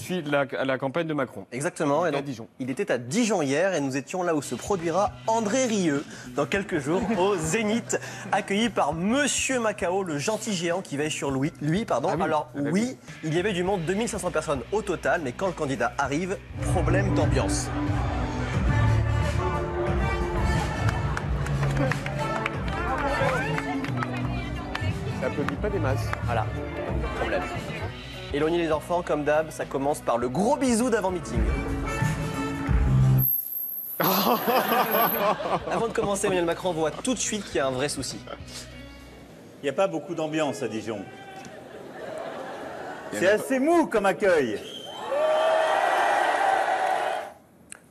suit la campagne de Macron. Exactement. Et donc, à Dijon. Il était à Dijon hier et nous étions là où se produira André Rieu dans quelques jours au Zénith, accueilli par Monsieur Macao, le gentil géant qui veille sur lui. Ah oui. Alors Ah bah oui, il y avait du monde, 2500 personnes au total, mais quand le candidat arrive, problème d'ambiance. Ça applaudit pas des masses. Voilà, problème. Éloigner les enfants, comme d'hab, ça commence par le gros bisou d'avant-meeting. Avant de commencer, Emmanuel Macron voit tout de suite qu'il y a un vrai souci. Il n'y a pas beaucoup d'ambiance à Dijon. C'est assez mou comme accueil.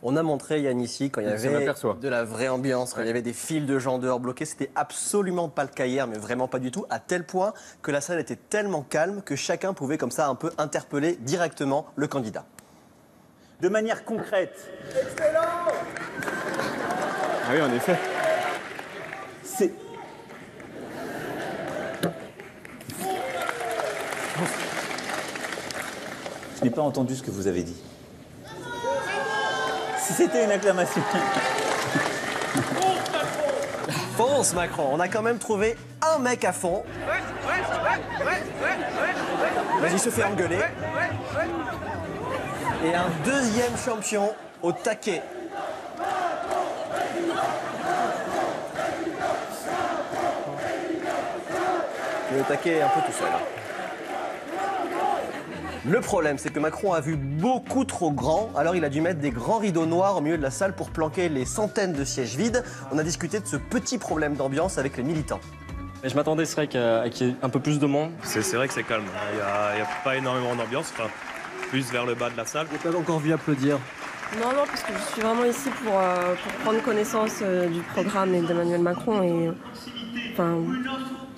On a montré, Yann, ici, quand il y avait m'aperçoit. de la vraie ambiance, quand il y avait des files de gens dehors bloqués, c'était absolument pas le cas hier, mais vraiment pas du tout, à tel point que la salle était tellement calme que chacun pouvait comme ça un peu interpeller directement le candidat. De manière concrète. Ah oui, en effet. C'est... Je n'ai pas entendu ce que vous avez dit. Si c'était une acclamation. Fonce Macron, on a quand même trouvé un mec à fond. Mais il se fait engueuler. Et un deuxième champion au taquet. Le taquet est un peu tout seul. Le problème, c'est que Macron a vu beaucoup trop grand, alors il a dû mettre des grands rideaux noirs au milieu de la salle pour planquer les centaines de sièges vides. On a discuté de ce petit problème d'ambiance avec les militants. Je m'attendais, c'est vrai qu'il y ait un peu plus de monde. C'est vrai que c'est calme. Il n'y a pas énormément d'ambiance, enfin, plus vers le bas de la salle. Vous n'avez pas encore vu applaudir. Non, parce que je suis vraiment ici pour prendre connaissance du programme d'Emmanuel Macron et enfin,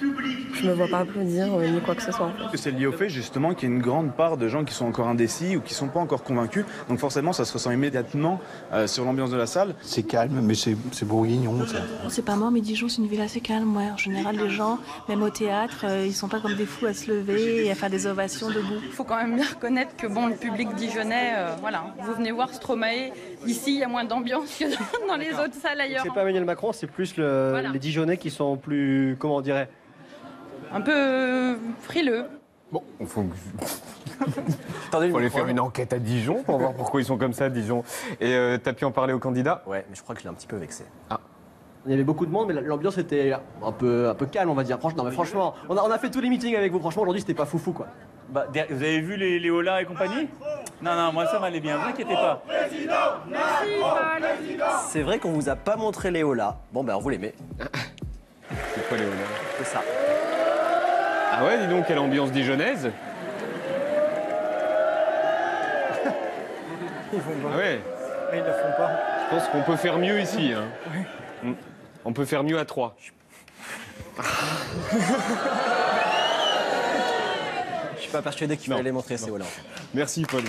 je me vois pas applaudir ni quoi que ce soit. En fait. C'est lié au fait justement qu'il y a une grande part de gens qui sont encore indécis ou qui sont pas encore convaincus. Donc forcément, ça se ressent immédiatement sur l'ambiance de la salle. C'est calme, mais c'est bourguignon. Ça. C'est pas mort, mais Dijon, c'est une ville assez calme. Ouais. En général, les gens, même au théâtre, ils sont pas comme des fous à se lever et à faire des ovations debout. Il faut quand même bien reconnaître que bon, le public dijonnais, voilà, vous venez voir Stromae. Ici, il y a moins d'ambiance que dans les autres salles ailleurs. C'est pas Emmanuel Macron, c'est plus les Dijonnais qui sont plus, comment on dirait, un peu frileux. Bon, il faut aller faire une enquête à Dijon pour voir pourquoi ils sont comme ça à Dijon. Et t'as pu en parler au candidat? Ouais, mais je crois que je l'ai un petit peu vexé. Ah. Il y avait beaucoup de monde, mais l'ambiance était un peu calme, on va dire. Franchement, on a fait tous les meetings avec vous. Franchement, aujourd'hui, c'était pas foufou, quoi. Bah, vous avez vu les Léola et compagnie? Non, moi ça m'allait bien, vous inquiétez pas. C'est vrai qu'on vous a pas montré Léola. Bon, ben, on vous les met. C'est quoi Léonard? C'est ça. Ah ouais, dis donc, quelle ambiance dijonnaise. Ah ouais. Ils le font pas. Je pense qu'on peut faire mieux ici. Hein. Oui. On peut faire mieux à 3. Je suis pas persuadé qu'il fallait les montrer, ces Léola. Merci, Paul.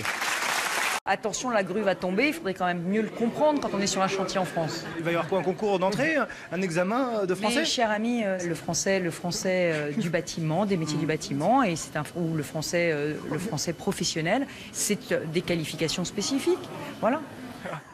Attention, la grue va tomber, il faudrait quand même mieux le comprendre quand on est sur un chantier en France. Il va y avoir quoi, un concours d'entrée, un examen de français? Mais, cher ami, le français du bâtiment, des métiers du bâtiment, et ou le français professionnel, c'est des qualifications spécifiques. Voilà.